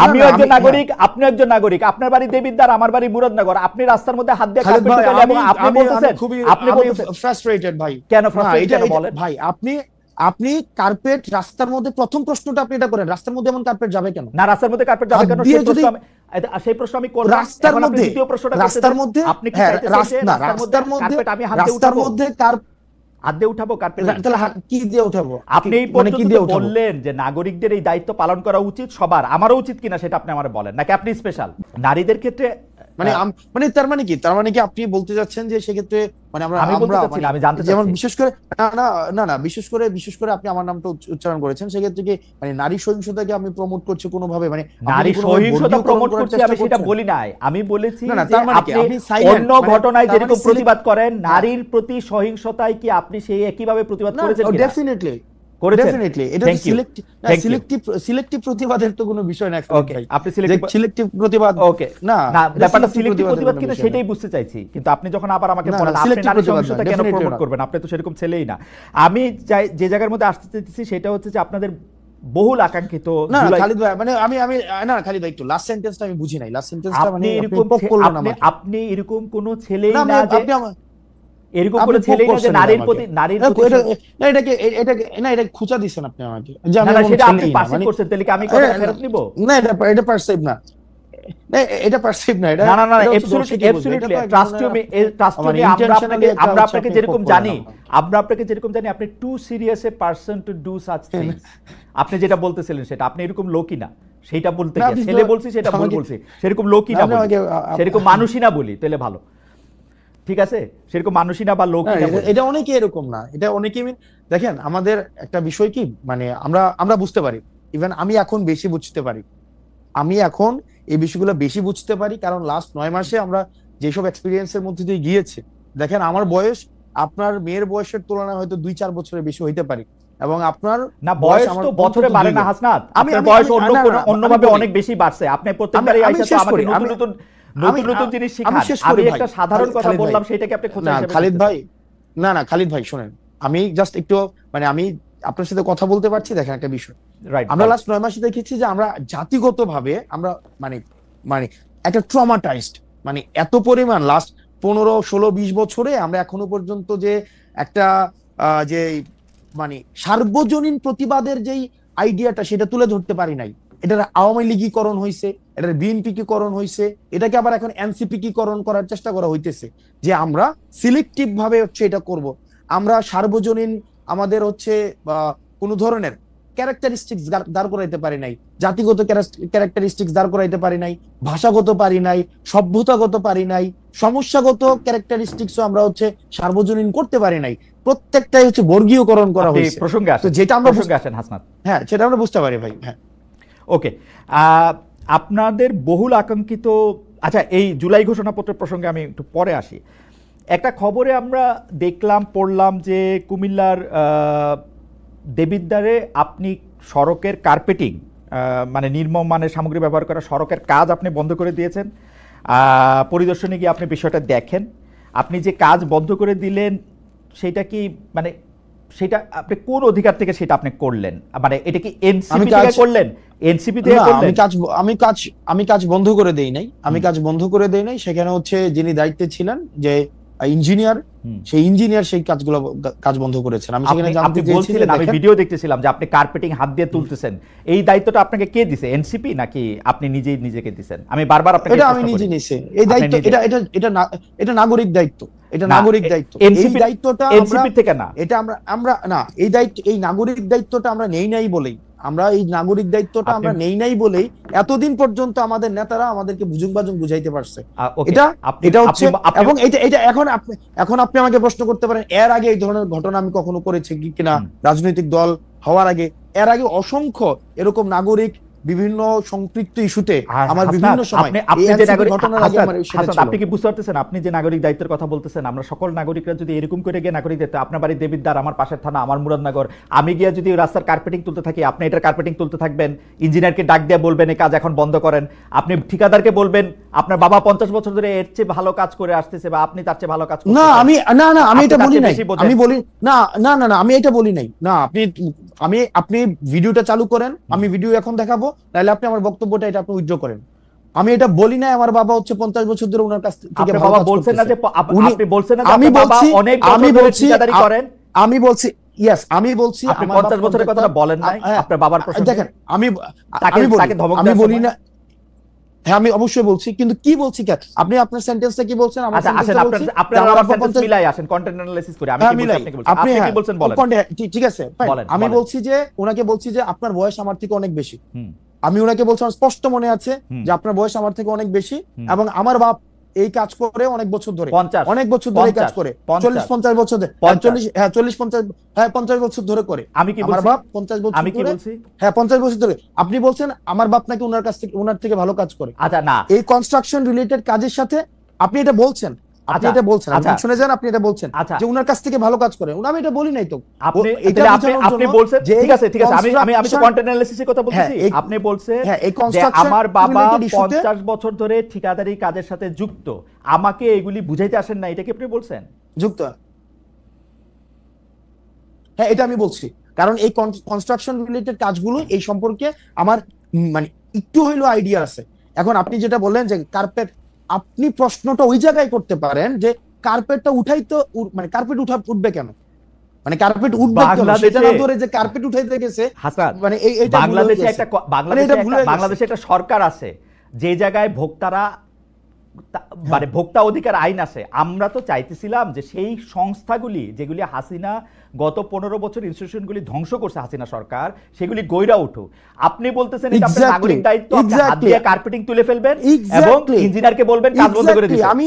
আমিও একজন নাগরিক, আপনি একজন নাগরিক, আপনার বাড়ি দেবিদ্বার, আমার বাড়ি মুরাদনগর, আপনি রাস্তার মধ্যে হাত দিয়ে কার্পেট ঢুকালে এবং আপনি বলতেছেন আপনি ফ্রাস্ট্রেটেড ভাই। কেন ফ্রাস্ট্রেটেড বলেন ভাই? আপনি কার্পেট রাস্তার মধ্যে, প্রথম প্রশ্নটা আপনি এটা করেন, রাস্তার মধ্যে এমন কার্পেট যাবে কেন? না, রাস্তার মধ্যে কার্পেট যাবে কেন সেই প্রশ্ন আমি করব। রাস্তার মধ্যে, দ্বিতীয় প্রশ্নটা রাস্তার মধ্যে, আপনি কি চাইতেছেন যে রাস্তার মধ্যে আমি হাত দিয়ে রাস্তার মধ্যে হাত দিয়ে উঠাবো কার্পেট? তাহলে কি দিয়ে উঠাবো? আপনি এই পর্যন্ত বললেন যে নাগরিকদের এই দায়িত্ব পালন করা উচিত সবার, আমারও উচিত কিনা সেটা আপনি আমারে বলেন, নাকি আপনি স্পেশাল নারীদের ক্ষেত্রে? মানে তার মানে কি আপনি বলতে যাচ্ছেন যে সেক্ষেত্রে মানে আমি জানতে চাচ্ছি, যেমন বিশেষ করে না বিশেষ করে আপনি আমার নামটা উচ্চারণ করেছেন, সেক্ষেত্রে কি মানে নারী সহিংসতাকে আমি প্রমোট করছি কোনোভাবে? মানে নারী সহিংসতা প্রমোট করছি আমি সেটা বলি নাই, আমি বলেছি যে আপনি অন্য ঘটনায় যেরকম প্রতিবাদ করেন, নারীর প্রতি সহিংসতায় কি আপনি সেই একইভাবে প্রতিবাদ করেছেন? ডেফিনেটলি এটা সিলেক্টিভ প্রতিবাদের তো কোনো বিষয় না। আপনি সিলেক্টিভ প্রতিবাদ না, ব্যাপারটা সিলেক্টিভ প্রতিবাদ কিনা সেটাই বুঝতে চাইছি। কিন্তু আপনি যখন আবার আমাকে বলেন আপনি নারী সহিংসতা কেন প্রমোট করবেন, আপনি তো সেরকম ছেলেই না। আমি যে জায়গার মধ্যে আসতে চাইছি সেটা হচ্ছে যে আপনাদের বহুল আকাঙ্ক্ষিত খালিদ ভাই, মানে আমি খালিদ ভাই একটু লাস্ট সেন্টেন্সটা আমি বুঝি নাই। লাস্ট সেন্টেন্সটা মানে আপনি এরকম কোন ছেলেই না যে এরকম করে ছেলে না যে নারীর এটা খুঁচা দিছেন আপনি আমাকে যে আমি সেটা আপনি পারসিভ করছেন, তাহলে কি আমি কথা ফেরত নিব? না, এটা পারসিভ না, এটা পারসিভ না, এটা না অ্যাবসলিউটলি ট্রাস্ট মি আমরা আপনাকে যেরকম জানি আপনি too serious a person to do such things. আপনি যেটা বলতেছিলেন সেটা আপনি এরকম লোকই না, সেটা বলতে গিয়ে ছেলে বলছি সেটা ভুল বলছি, সেরকম লোকই না বলি, সেরকম মানুষই না বলি, তাহলে ভালো, ঠিক আছে? সেরকম মানুষই না বা লোকই না, এটা অনেকে এরকম না, এটা অনেকে দেখেন আমাদের একটা বিষয় কি মানে আমরা বুঝতে পারি, ইভেন আমি এখন বেশি বুঝতে পারি, আমি এখন এই বিষয়গুলো বেশি বুঝতে পারি, কারণ লাস্ট 9 মাসে আমরা যেসব এক্সপেরিয়েন্সের মধ্যে দিয়ে গিয়েছি, দেখেন আমার বয়স আপনার মেয়ের বয়সের তুলনায় হয়তো 2-4 বছরের বেশি হইতে পারি, এবং আপনার না বয়স তো বছরে বাড়ে না হাসনাত, আপনার বয়স অন্যভাবে অনেক বেশি বাড়ছে। আপনি প্রত্যেকবারই আইসা তো আমাকে নতুন জিনিস শিখান। আমি একটা সাধারণ কথা বললাম, সেটাকে আপনি খোঁচা হিসেবে খালিদ ভাই না খালিদ ভাই শুনেন, আমি জাস্ট একটু মানে আমি আপনার সাথে কথা বলতে পারছি। দেখেন একটা বিষয়, আমরা লাস্ট 9 মাসে দেখেছি যে আমরা জাতিগতভাবে আমরা মানে একটা ট্রমাটাইজড, মানে এত পরিমাণ লাস্ট 15-16-20 বছরে আমরা এখনো পর্যন্ত যে একটা যে মানে সার্বজনীন প্রতিবাদের যেই আইডিয়াটা সেটা তুলে ধরতে পারি নাই। এটার আওয়ামী লীগীকরণ হয়েছে, এটার বিএনপিকীকরণ হয়েছে, এটাকে আবার এখন এনসিপিকীকরণ করার চেষ্টা করা হইতেছে, যে আমরা সিলেক্টিভ ভাবে হচ্ছে এটা করব। আমরা সার্বজনীন আমাদের হচ্ছে কোন ধরনের ক্যারেক্টারিস্টিক্স দাঁড় করাইতে পারি নাই, জাতিগত ক্যারেক্টারিস্টিক্স দাঁড় করাইতে পারি নাই, ভাষাগত পারি নাই, সভ্যতাগত পারি নাই, সমস্যাগত ক্যারেক্টারিস্টিক্সও আমরা হচ্ছে সার্বজনীন করতে পারি নাই। প্রত্যেকটাই হচ্ছে বর্গীয়করণ করা হয়েছে। প্রসঙ্গে আসেন, যেটা আমরা হাসনাত, হ্যাঁ সেটা আমরা বুঝতে পারি ভাই। হ্যাঁ ওকে, আপনাদের বহুল আকাঙ্ক্ষিত, আচ্ছা এই জুলাই ঘোষণাপত্রের প্রসঙ্গে আমি একটু পরে আসি। একটা খবরে আমরা দেখলাম, পড়লাম যে কুমিল্লার দেবিদ্বারে আপনি সড়কের কার্পেটিং মানে নির্মম মানের সামগ্রী ব্যবহার করা সড়কের কাজ আপনি বন্ধ করে দিয়েছেন। পরিদর্শনে গিয়ে আপনি বিষয়টা দেখেন, আপনি যে কাজ বন্ধ করে দিলেন সেটা কি মানে সেটা আপনি কোন অধিকার থেকে সেটা আপনি করলেন? মানে এটা কি এনসিপি থেকে করলেন? এনসিপি থেকে করলেন? আমি কাজ বন্ধ করে দেই নাই, সেখানে হচ্ছে যিনি দায়িত্বে ছিলেন যে ইঞ্জিনিয়ার, সেই ইঞ্জিনিয়ার সেই কাজ বন্ধ করেছেন। আমি সেখানে জানতে চেয়েছিলাম, আমি ভিডিও দেখতেছিলাম যে আপনি কার্পেটিং হাত দিয়ে তুলতেছেন, এই দায়িত্বটা আপনাকে কে দিছে? এনসিপি নাকি আপনি নিজেকে দিছেন? আমি বারবার আপনাকে এটা আমি নিজে নিছি এই দায়িত্ব, এটা নাগরিক দায়িত্ব, এটা নাগরিক দায়িত্ব। এই দায়িত্বটা এনসিপি থেকে না, এটা আমরা না, এই দায়িত্ব এই নাগরিক দায়িত্বটা আমরা নেই নাই বলেই এতদিন পর্যন্ত আমাদের নেতারা আমাদেরকে বুঝাইতে পারছে। এটা হচ্ছে, এবং এটা এখন আপনি আমাকে প্রশ্ন করতে পারেন এর আগে এই ধরনের ঘটনা আমি কখনো করেছি কিনা, রাজনৈতিক দল হওয়ার আগে, এর আগে অসংখ্য এরকম নাগরিক বিভিন্ন সম্পৃক্ত ইস্যুতে আমার বিভিন্ন সময় আপনি কি বুঝতে পারতেছেন? আপনি যে নাগরিক দায়িত্বের কথা বলতেছেন, আমরা সকল নাগরিকরা যদি এরকম করে গিয়ে নাগরিক দায়িত্ব, আপনার বাড়ি দেবিদ্বার, আমার পাশের থানা, আমার মুরাদনগর, আমি গিয়ে যদি রাস্তার কার্পেটিং তুলতে থাকি, আপনি এটার কার্পেটিং তুলতে থাকবেন, ইঞ্জিনিয়ারকে ডাক দিয়ে বলবেন এই কাজ এখন বন্ধ করেন, আপনি ঠিকাদারকে বলবেন আপনার বাবা 50 বছর ধরে এর চেয়ে ভালো কাজ করে আসতেছে বা আপনি তার চেয়ে ভালো কাজ করতেছেন। আমি এটা বলি নাই, আমি এটা বলি নাই। না আপনি আপনি ভিডিওটা চালু করেন, আমি ভিডিও এখন দেখাবো, তাহলে আপনি আমার বক্তব্যটা এটা আপনি উইথড্র করেন। আমি এটা বলি না আমার বাবা হচ্ছে 50 বছর ধরে ওনার কাছ থেকে আপনার বাবা বলছেন না যে আপনি বলছেন না যে আমি আপনার বাবা বলছি অনেক বছর ধরে ঠিকাদারি করেন। আমি বলছি ইয়েস, আমি বলছি আপনি 50 বছরের কথাটা বলেন নাই আপনার বাবার প্রসঙ্গে। দেখেন আমি বলি না, হ্যাঁ আমি অবশ্যই বলছি, কিন্তু কি বলছি কেন আপনি আপনার সেন্টেন্সটা কি বলছেন? আমার সেন্টেন্সটা বলছি আপনারা আমার সেন্টেন্স মিলাই আসেন, কন্টেন্ট অ্যানালাইসিস করে আমি কি বলছি আপনি কি বলছেন বলেন। ঠিক আছে আমি বলছি যে ওনাকে বলছি যে আপনার বয়স আমার থেকে অনেক বেশি। আমি ওনাকে বলছিলাম, স্পষ্ট মনে আছে যে আপনার বয়স আমার থেকে অনেক বেশি, এবং আমার বাপ এই কাজ করে অনেক বছর ধরে, অনেক বছর ধরে কাজ করে, 40-50 বছর ধরে, 40-50 বছর ধরে করে। আমি কি আমার বাপ 50 বছর আমি কি বলছি? হ্যাঁ 50 বছর ধরে। আপনি বলছেন আমার বাপ নাকি ওনার থেকে ভালো কাজ করে। আচ্ছা না, এই কনস্ট্রাকশন রিলেটেড কাজের সাথে আপনি এটা বলছেন, আপনি এটা বলছেন, আপনি শুনে যান, আপনি এটা বলছেন যে ওনার কাছ থেকে ভালো কাজ করে। আমি এটা বলি নাই তো, আপনি বলছেন ঠিক আছে আমি তো কন্টেন্ট অ্যানালিসিসের কথা বলছি। আপনি বলছেন যে আমার বাবা 50 বছর ধরে ঠিকাদারি কাজের সাথে যুক্ত, আমাকে এগুলি বুঝাইতে আসেন না, এটা কি আপনি বলছেন? যুক্ত, হ্যাঁ এটা আমি বলছি, কারণ এই কনস্ট্রাকশন রিলেটেড কাজগুলো এই সম্পর্কে আমার মানে একটু হইলো আইডিয়া আছে। এখন আপনি যেটা বললেন যে কার্পেট, আপনি প্রশ্নটা ওই জায়গায় করতে পারেন যে কার্পেটটা উঠাই তো মানে কার্পেট উঠবে কেন, মানে কার্পেট উঠবে কেন সেটা না ধরে যে কার্পেট উঠাইতে গেছে। মানে এইটা বাংলাদেশে একটা সরকার আছে যে জায়গায় ভোক্তারা মানে ভোক্তা অধিকার আইন আছে। আমরা তো চাইতেছিলাম যে সেই সংস্থাগুলি যেগুলি হাসিনা গত 15 বছর ইনস্টিটিউশনগুলি ধ্বংস করছে হাসিনা সরকার, সেগুলি গইরা উঠো। আপনি বলতেছেন এটা আপনার নাগরিক দায়িত্ব, আপনি হাত দিয়ে কার্পেটিং তুলে ফেলবেন এবং ইঞ্জিনিয়ারকে বলবেন কাজ বন্ধ করে দিতে। আমি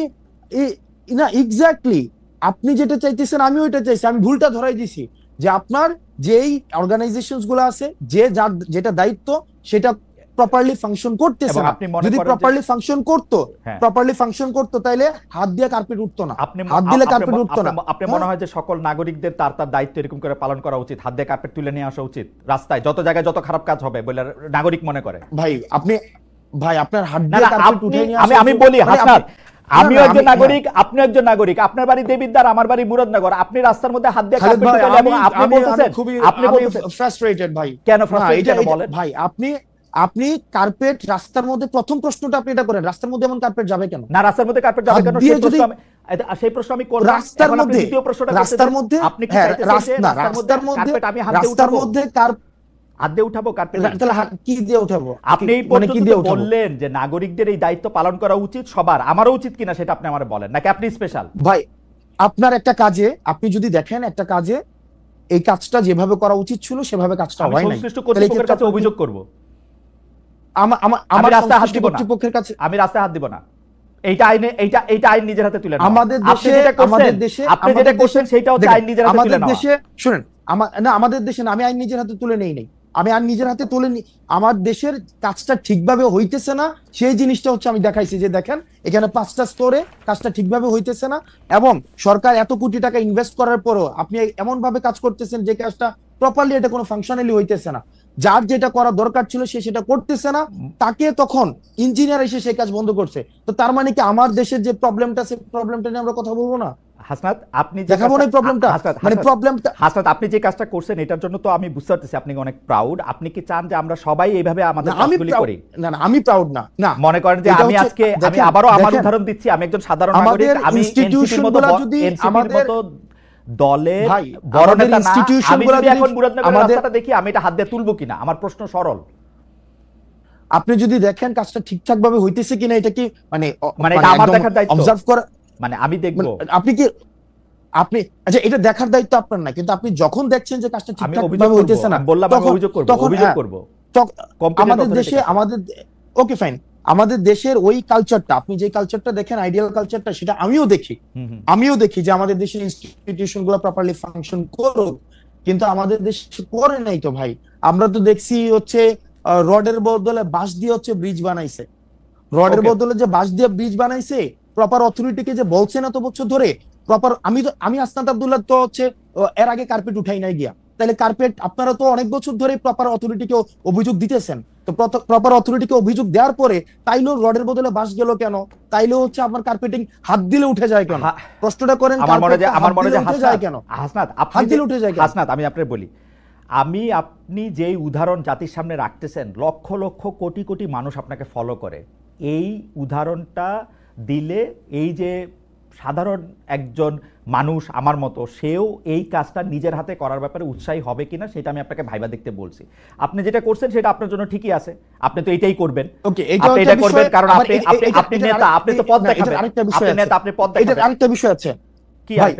না এক্স্যাক্টলি আপনি যেটা চাইতেছেন আমি ওইটা চাইছি, আমি ভুলটা ধরাই দিছি যে আপনার যেই অর্গানাইজেশনস গুলো আছে যেটা দায়িত্ব সেটা প্রপারলি ফাংশন করতেছে না। যদি প্রপারলি ফাংশন করতো তাহলে হাত দিয়ে কার্পেট উঠতো না, হাত দিলে কার্পেট উঠতো না। আপনি মনে হয় যে সকল নাগরিকদের তার দায়িত্ব এরকম করে পালন করা উচিত, হাত দিয়ে কার্পেট তুলে নিয়ে আসা উচিত রাস্তায় যত জায়গায় যত খারাপ কাজ হবে বলে নাগরিক মনে করে? ভাই আপনার হাত দিয়ে কার্পেট উঠে নিয়ে আসা, আমি বলি হাসনাত, আমিও একজন নাগরিক, আপনিও একজন নাগরিক, আপনার বাড়ি দেবিদ্বার, আমার বাড়ি মুরাদনগর, আপনি রাস্তার মধ্যে হাত দিয়ে কার্পেট তুলে এবং আপনি বলতেছেন ফ্রাস্ট্রেটেড ভাই। কেন ফ্রাস্ট্রেটেড বলেন ভাই? আপনি কার্পেট রাস্তার মধ্যে, প্রথম প্রশ্নটা আপনি এটা করেন, রাস্তার মধ্যে এমন কার্পেট যাবে কেন? না রাস্তার মধ্যে কার্পেট যাবে কেন সেই প্রশ্ন আমি করলাম। রাস্তার মধ্যে, দ্বিতীয় প্রশ্নটা রাস্তার মধ্যে আপনি কি চাইতেছেন যে রাস্তার মধ্যে আমি রাস্তার মধ্যে হাত দিয়ে উঠাবো কার্পেট? তাহলে কি দিয়ে উঠাবো? আপনি এই পর্যন্ত বললেন যে নাগরিকদের এই দায়িত্ব পালন করা উচিত সবার, আমারও উচিত কিনা সেটা আপনি আমারে বলেন, নাকি আপনি স্পেশাল? ভাই আপনার একটা কাজে আপনি যদি দেখেন একটা কাজে এই কাজটা যেভাবে করা উচিত ছিল সেভাবে কাজটা হয় নাই, সংশ্লিষ্ট কর্তৃপক্ষের কাছে অভিযোগ করব। আমার রাস্তায় হাত দিব না, কর্তৃপক্ষের কাছে আমি রাস্তায় হাত দিব না। এইটা আইন নিজের হাতে তুলে নাও। আমাদের দেশে আপনি যেটা করছেন সেটা হচ্ছে আইন নিজের হাতে তুলে নাও। আমাদের দেশে শুনেন, আমাদের দেশে না, আমি আইন নিজের হাতে তুলে নেই। আমি আইন নিজের হাতে তুলে নি, আমার দেশের কাজটা ঠিকভাবে হইতেছে না সেই জিনিসটা হচ্ছে আমি দেখাইছি যে দেখেন এখানে 5টা স্তরে কাজটা ঠিকভাবে হইতেছে না, এবং সরকার এত কোটি টাকা ইনভেস্ট করার পরও আপনি এমন ভাবে কাজ করতেছেন যে কাজটা প্রপারলি, এটা কোনো ফাংশনালি হইতেছে না। যার যেটা করা দরকার ছিল সে সেটা করতেছে না, তাকে তখন ইঞ্জিনিয়ার এসে সেই কাজ বন্ধ করছে। তো তার মানে কি আমার দেশের যে প্রবলেমটা, সেই প্রবলেমটা নিয়ে আমরা কথা বলবো না? হাসনাত আপনি দেখাবো না প্রবলেমটা, মানে প্রবলেমটা। হাসনাত আপনি যে কাজটা করছেন এটার জন্য তো আমি বুঝতে পারতেছি আপনি অনেক প্রাউড। আপনি কি চান যে আমরা সবাই এইভাবে আমাদের কাজগুলি করি? না আমি প্রাউড না। না মনে করেন যে আমি আজকে আমি আবারও আমার উদাহরণ দিচ্ছি, আমি একজন সাধারণ নাগরিক, আমি এনসিপির মতো দলের বড় নেতা না, আমি যদি এখন মুরাদনগরের রাস্তাটা দেখি আমি এটা হাত দিয়ে তুলবো কিনা? আমার প্রশ্ন সরল। আপনি যদি দেখেন কাজটা ঠিকঠাক ভাবে হইতেছে কিনা, এটা কি মানে এটা আমার দেখার দায়িত্ব, অবজার্ভ করা, মানে আমি দেখবো। আপনি আচ্ছা এটা দেখার দায়িত্ব আপনার না, কিন্তু আপনি যখন দেখছেন যে কাজটা ঠিকঠাক ভাবে হইতেছে না, বললাম আমি অভিযোগ করব। আমাদের দেশে ওকে ফাইন, আমাদের দেশের ওই কালচারটা, আপনি যে কালচারটা দেখেন আইডিয়াল কালচারটা, সেটা আমিও দেখি যে আমাদের দেশের ইনস্টিটিউশন গুলো প্রপারলি ফাংশন করুক, কিন্তু আমাদের দেশে করে নাই তো ভাই। আমরা তো দেখছি হচ্ছে রডের বদলে বাঁশ দিয়ে হচ্ছে ব্রিজ বানাইছে, রডের বদলে যে বাঁশ দিয়ে ব্রিজ বানাইছে, প্রপার অথরিটিকে যে বলছে না তো বছর ধরে প্রপার। আমি আসনাত আব্দুল্লাহ তো হচ্ছে এর আগে কার্পেট উঠাই নাই গিয়া, তাহলে কার্পেট আপনারা তো অনেক বছর ধরে প্রপার অথরিটিকে অভিযোগ দিতেছেন, তো প্রপার অথরিটিকে অভিযোগ দেওয়ার পরে তাইলেও রডের বদলে বাঁশ গেল কেন? তাইলেও হচ্ছে আপনার কার্পেটিং হাত দিলে উঠে যায় কেন? প্রশ্নটা করেন, আমার মনে হয় উঠে যায় কেন? হাসনাত আপনি হাত দিলে উঠে যায় কেন? হাসনাত আমি আপনাকে বলি, আমি আপনি যেই উদাহরণ জাতির সামনে রাখতেছেন, লক্ষ লক্ষ কোটি কোটি মানুষ আপনাকে ফলো করে, এই উদাহরণটা দিলে এই যে সাধারণ একজন মানুষ আমার মতো, সেও এই কাজটা নিজের হাতে করার ব্যাপারে উৎসাহী হবে কিনা সেটা আমি আপনাকে ভাইবা দেখতে বলছি। আপনি যেটা করছেন সেটা আপনার জন্য ঠিকই আছে, আপনি তো এটাই করবেন, আপনি এটা করবেন কারণ আপনি নেতা, আপনি তো পদ দেখাবেন, আপনি নেতা, আপনি পদ দেখাবেন। এটা আরেকটা বিষয় আছে কি ভাই,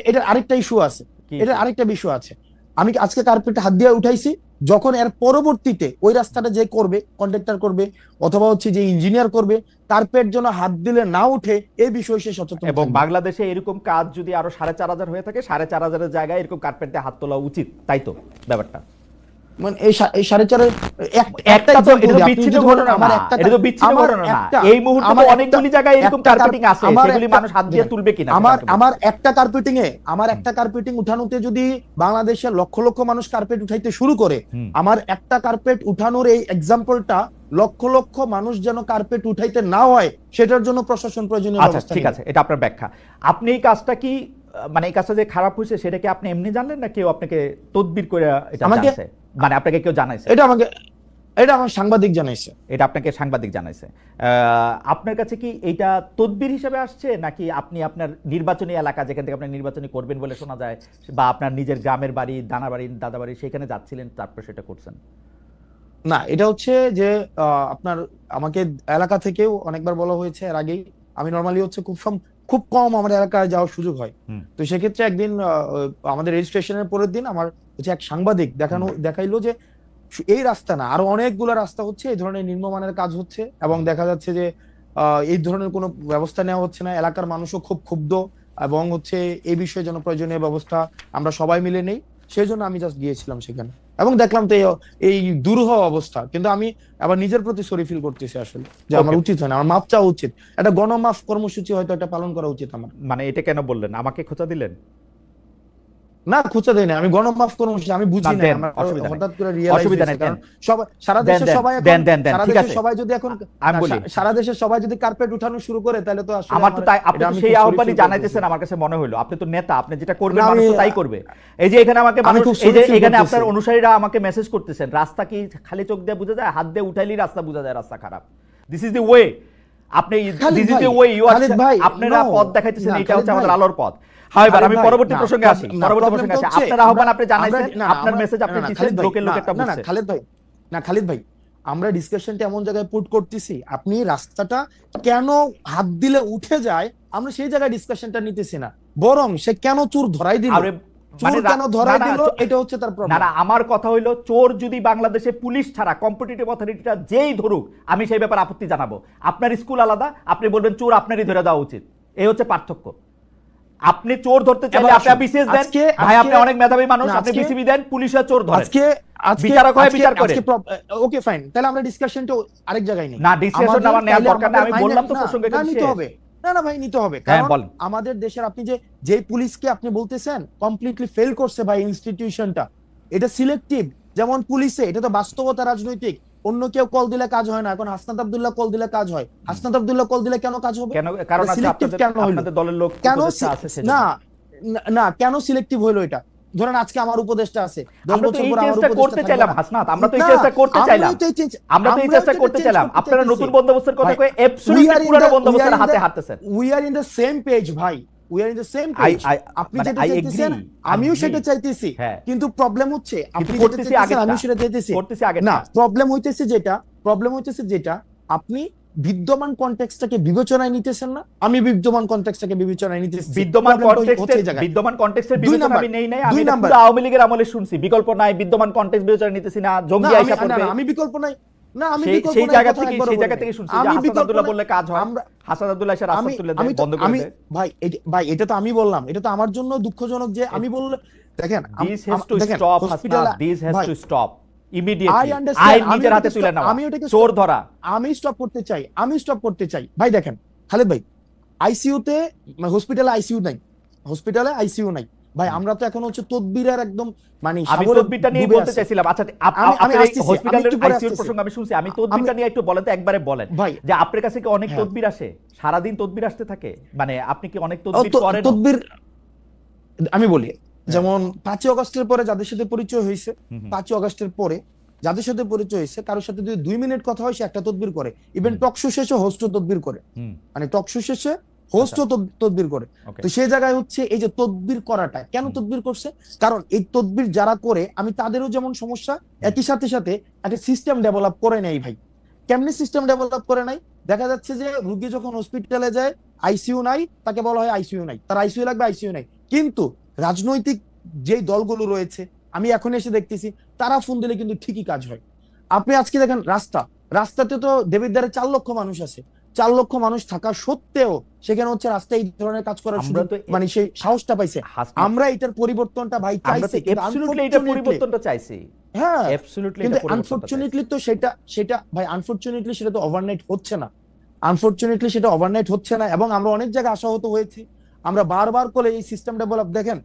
এটা আরেকটা ইস্যু আছে, এটা আরেকটা বিষয় আছে। আমি আজকে কার্পেটে হাত দিয়ে উঠাইছি, যখন এর পরবর্তীতে ওই রাস্তাটা যে করবে, কন্ট্রাক্টর করবে অথবা হচ্ছে যে ইঞ্জিনিয়ার করবে, কার্পেট যেন হাত দিলে না উঠে এই বিষয়ে সে সচেতন। এবং বাংলাদেশে এরকম কাজ যদি আরো 4,500 হয়ে থাকে, 4,500 জায়গায় এরকম কার্পেট দিয়ে হাত তোলা উচিত, তাই তো ব্যাপারটা? মানে এই 4.5 একটা তো এটা তো বিচ্ছিন্ন ঘটনা না, এটা তো বিচ্ছিন্ন ঘটনা না। এই মুহূর্তে তো অনেকগুলি জায়গায় এরকম কার্পেটিং আছে, সেগুলি মানুষ হাত দিয়ে তুলবে কিনা? আমার একটা কার্পেটিং উঠানোতে যদি বাংলাদেশের লক্ষ লক্ষ মানুষ কার্পেট উঠাইতে শুরু করে, আমার একটা কার্পেট উঠানোর এই এক্সাম্পলটা লক্ষ লক্ষ মানুষ যেন কার্পেট উঠাইতে না হয়, সেটার জন্য প্রশাসন প্রয়োজনীয় ব্যবস্থা। ঠিক আছে, এটা আপনার ব্যাখ্যা। আপনি এই কাজটা কি, মানে এই কাজটা যে খারাপ হয়েছে সেটা কি আপনি এমনি জানলেন না কেউ আপনাকে তদবির করে এটা জানাইছে? মানে আপনাকে কেউ জানাইছে? এটা আমার সাংবাদিক জানাইছে। এটা আপনাকে সাংবাদিক জানাইছে। আপনার কাছে কি এটা তদবির হিসেবে আসছে, নাকি আপনি আপনার নির্বাচনী এলাকা যেখান থেকে আপনি নির্বাচনী করবেন বলে শোনা যায়, বা আপনার নিজের গ্রামের বাড়ি, দানা বাড়ি, দাদা বাড়ি, সেখানে যাচ্ছিলেন তারপর সেটা করছেন? না, এটা হচ্ছে যে আপনার আমাকে এলাকা থেকেও অনেকবার বলা হয়েছে এর আগেই। আমি নরমালি হচ্ছে খুব কম আমার এলাকায় যাওয়ার সুযোগ হয়। তো সেক্ষেত্রে একদিন আমাদের রেজিস্ট্রেশনের পরের দিন আমার হচ্ছে এক সাংবাদিক দেখাইলো যে এই রাস্তা না, আরো অনেকগুলো রাস্তা হচ্ছে এই ধরনের নিম্নমানের কাজ হচ্ছে, এবং দেখা যাচ্ছে যে এই ধরনের কোনো ব্যবস্থা নেওয়া হচ্ছে না। এলাকার মানুষও খুব ক্ষুব্ধ, এবং হচ্ছে এই বিষয়ে যেন প্রয়োজনীয় ব্যবস্থা আমরা সবাই মিলে নেই। সেই জন্য আমি জাস্ট গিয়েছিলাম সেখানে, এবং দেখলাম তো এই দুরূহ অবস্থা। কিন্তু আমি আবার নিজের প্রতি সরি ফিল করতেছি আসলে, যে আমার উচিত হয় না, আমার মাপ চাওয়া উচিত, একটা গণমাফ কর্মসূচি হয়তো এটা পালন করা উচিত আমার। মানে এটা কেন বললেন? আমাকে খোঁচা দিলেন? না, খুঁজে দেয় না, আমি গণমাফ কর্মসূচি আমি বুঝি না, হঠাৎ করে রিয়েলাইজ, কারণ সারা দেশের সবাই যদি এখন সারা দেশের সবাই যদি কার্পেট উঠানো শুরু করে, তাহলে তো আসলে আমার তো তাই, আপনি তো সেই আহ্বানই জানাইতেছেন, আমার কাছে মনে হলো আপনি তো নেতা, আপনি যেটা করবেন মানুষ তো তাই করবে। এই যে এখানে আমাকে মানুষ, এই যে এখানে আপনার অনুসারীরা আমাকে মেসেজ করতেছেন, রাস্তা কি খালি চোখ দিয়ে বোঝা যায়? হাত দিয়ে উঠাইলেই রাস্তা বোঝা যায় রাস্তা খারাপ। দিস ইজ দ্য ওয়ে, আপনি this is the way you are, আপনারা পথ দেখাইতেছেন, এটা হচ্ছে আমাদের আলোর পথ। আমি পরবর্তী প্রসঙ্গে আসি, আপনার আহ্বান আপনি জানাইছেন, আপনার মেসেজ আপনি দিয়েছেন, লোকের লোকেরটা বুঝছে। খালিদ ভাই, আমরা ডিসকাশনটা এমন জায়গায় পুট করতেছি, আপনি রাস্তাটা কেন হাত দিলে উঠে যায় আমরা সেই জায়গায় ডিসকাশনটা নিতেছি না, বরং সে কেন চোর ধরাই দিল, এটা হচ্ছে তার প্রবলেম। না, আমার কথা হইলো, চোর যদি বাংলাদেশে পুলিশ ছাড়া কম্পিটিটিভ অথরিটিটা যেই ধরুক, আমি সেই ব্যাপারে আপত্তি জানাবো। আপনার স্কুল আলাদা, আপনি বলবেন চোর আপনারই ধরে দেওয়া উচিত, এই হচ্ছে পার্থক্য। আপনি চোর ধরতে চাইলে আপনি বিসিএস দেন, ভাই আপনি অনেক মেধাবী মানুষ, আপনি বিসিবি দেন, পুলিশের চোর ধরে, বিচারক হয় বিচার করে। ওকে ফাইন, তাহলে আমরা ডিসকাশনটা আরেক জায়গায় নেই। না, ডিসকাশন আমার নেওয়ার দরকার না, আমি বললাম তো প্রসঙ্গটা নিতে হবে। না ভাই, নিতে হবে, কারণ আমাদের দেশের আপনি যে পুলিশকে আপনি বলতেছেন কমপ্লিটলি ফেল করছে ভাই ইনস্টিটিউশনটা, এটা সিলেক্টিভ। যেমন পুলিশে এটা তো বাস্তবতা, রাজনৈতিক, অন্য কেউ কল দিলে কাজ হয় না, এখন হাসনাত আব্দুল্লাহ কল দিলে কাজ হয়। হাসনাত আব্দুল্লাহ কল দিলে কেন কাজ হবে? কারণ আপনাদের দলের লোক আছে সেজন্য। না, কেন সিলেক্টিভ হলো এটা? ধরেন আজকে আমার উপদেষ্টা আছে, 10 বছর পর আমার উপদেষ্টা করতে চাইলাম হাসনাত, আমরা তো এই চেষ্টা করতে চাইলাম, আপনারা নতুন বন্দোবস্তের কথা কই অ্যাবসলিউটলি পুরনো বন্দোবস্তের হাতে হাঁটতেছেন। We are in the same page ভাই, we are in the same page. আপনি যেটা চাইতেছেন আমিও সেটা চাইতেছি, কিন্তু প্রবলেম হচ্ছে আপনি যেটা চাইতেছেন আমি সেটা চাইতেছি না। প্রবলেম হইতেছে যেটা আপনি বিদ্যমান কনটেক্সটটাকে বিবেচনায় নিতেছেন না, আমি বিদ্যমান কনটেক্সটটাকে বিবেচনায় নিতেছি। বিদ্যমান কনটেক্সটের বিবেচনা আমি নেই নাই, আমি পুরো আওয়ামী লীগের আমলে শুনছি বিকল্প নাই, বিদ্যমান কনটেক্সট বিবেচনা নিতেছি না, জঙ্গি আইসা পড়বে। আমি বিকল্প নাই, না আমি সেই জায়গা থেকে শুনছি যে হাসান আব্দুল্লাহ বললে কাজ হয়, হাসান আব্দুল্লাহ এসে রাস্তা তুলে দেয়, বন্ধ করে দেয়। ভাই এটা তো আমি বললাম, এটা তো আমার জন্য দুঃখজনক যে আমি বললে দেখেন, this has to stop Hasnat, this has to stop immediately. আইন নিজের হাতে তুলে নাও, চোর ধরা। আমি স্টপ করতে চাই ভাই। দেখেন খালেদ ভাই, আইসিইউতে হসপিটালে আইসিইউ নাই ভাই। আমরা তো এখন হচ্ছে তদবিরের একদম মানে আমি তদবিরটা নিয়ে বলতে চাইছিলাম। আচ্ছা, আপনি হসপিটালের আইসিইউর প্রসঙ্গ আমি শুনছি, আমি তদবিরটা নিয়ে একটু বলেন তো, একবারে বলেন যে আপনার কাছে কি অনেক তদবির আসে, সারা দিন তদবির আসতে থাকে, মানে আপনি কি অনেক তদবির করেন? তদবির আমি বলি, যেমন 5ই আগস্টের পরে যাদের সাথে পরিচয় হয়েছে, 5ই আগস্টের পরে যাদের সাথে পরিচয় হয়েছে, কারোর সাথে যদি 2 মিনিট কথা হয় সে একটা তদবির করে, ইভেন টকশো শেষে হোস্টও তদবির করে, মানে টকশো শেষে হোস্টও তদবির করে। তো সেই জায়গায় হচ্ছে এই যে তদবির করাটা, কেন তদবির করছে? কারণ এই তদবির যারা করে আমি তাদেরও যেমন সমস্যা, একই সাথে সাথে একটা সিস্টেম ডেভেলপ করে নেই ভাই। কেমনি সিস্টেম ডেভেলপ করে নাই? দেখা যাচ্ছে যে রোগী যখন হসপিটালে যায়, আইসিইউ নাই, তাকে বলা হয় আইসিইউ নাই, তার আইসিইউ লাগবে, আইসিইউ নাই। কিন্তু রাজনৈতিক যেই দলগুলো রয়েছে, আমি এখন এসে দেখতেছি তারা ফোন দিলে কিন্তু ঠিকই কাজ হয়। আপনি আজকে দেখেন রাস্তাতে তো দেবিদ্বারে 4 লক্ষ মানুষ আছে, 4 লক্ষ মানুষ থাকা সত্ত্বেও সেখানে হচ্ছে রাস্তায় এই ধরনের কাজ করার সুযোগ, মানে সেই সাহসটা পাইছে। আমরা এটার পরিবর্তনটা ভাই চাইছি, পরিবর্তনটা চাইছি, হ্যাঁ কিন্তু আনফরচুনেটলি তো সেটা ভাই আনফরচুনেটলি সেটা তো ওভারনাইট হচ্ছে না, আনফরচুনেটলি সেটা ওভারনাইট হচ্ছে না। এবং আমরা অনেক জায়গায় আশাহত হয়েছি, আমরা বারবার করে এই সিস্টেম ডেভেলপ, দেখেন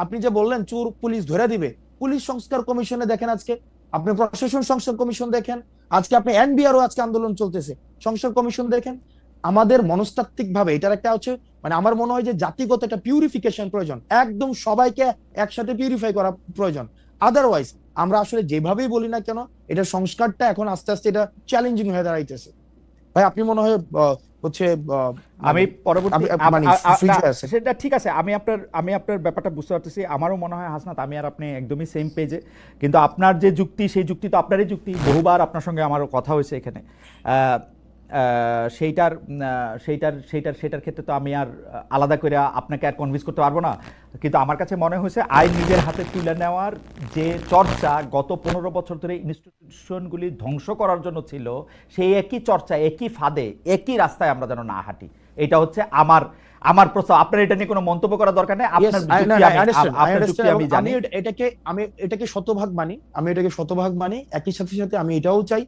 আপনি যে বললেন চোর পুলিশ ধরে দিবে, পুলিশ সংস্কার কমিশনে দেখেন আজকে, আপনি প্রশাসন সংস্কার কমিশন দেখেন, আজকে আপনি এনবিআরও আজকে আন্দোলন চলতেছে, সংস্কার কমিশন দেখেন। আমাদের মনস্তাত্ত্বিক ভাবে এটার একটা হচ্ছে, মানে আমার মনে হয় যে জাতিগত একটা পিউরিফিকেশন প্রয়োজন, একদম সবাইকে একসাথে পিউরিফাই করা প্রয়োজন। আদারওয়াইজ আমরা আসলে যেভাবেই বলি না কেন, এটা সংস্কারটা এখন আস্তে আস্তে এটা চ্যালেঞ্জিং হয়ে দাঁড়াইতেছে। ভাই আপনি মনে হয় হচ্ছে আমি পরবর্তী সেটা ঠিক আছে, আমি আপনার ব্যাপারটা বুঝতে পারতেছি। আমারও মনে হয় হাসনাত আমি আর আপনি একদমই সেম পেজে, কিন্তু আপনার যে যুক্তি, সেই যুক্তি তো আপনারই যুক্তি, বহুবার আপনার সঙ্গে আমারও কথা হয়েছে এখানে, সেইটার ক্ষেত্রে তো আমি আর আলাদা করে আপনাকে আর কনভিন্স করতে পারবো না। কিন্তু আমার কাছে মনে হয়েছে আইন নিজের হাতে তুলে নেওয়ার যে চর্চা গত 15 বছর ধরে ইনস্টিটিউশনগুলি ধ্বংস করার জন্য ছিল, সেই একই চর্চা, একই ফাঁদে, একই রাস্তায় আমরা যেন না হাঁটি, এটা হচ্ছে আমার প্রস্তাব। আপনার এটা নিয়ে কোনো মন্তব্য করার দরকার নেই, আপনার যুক্তি আমি জানি। আমি এটাকে শতভাগ মানি, একই সাথে সাথে আমি এটাও চাই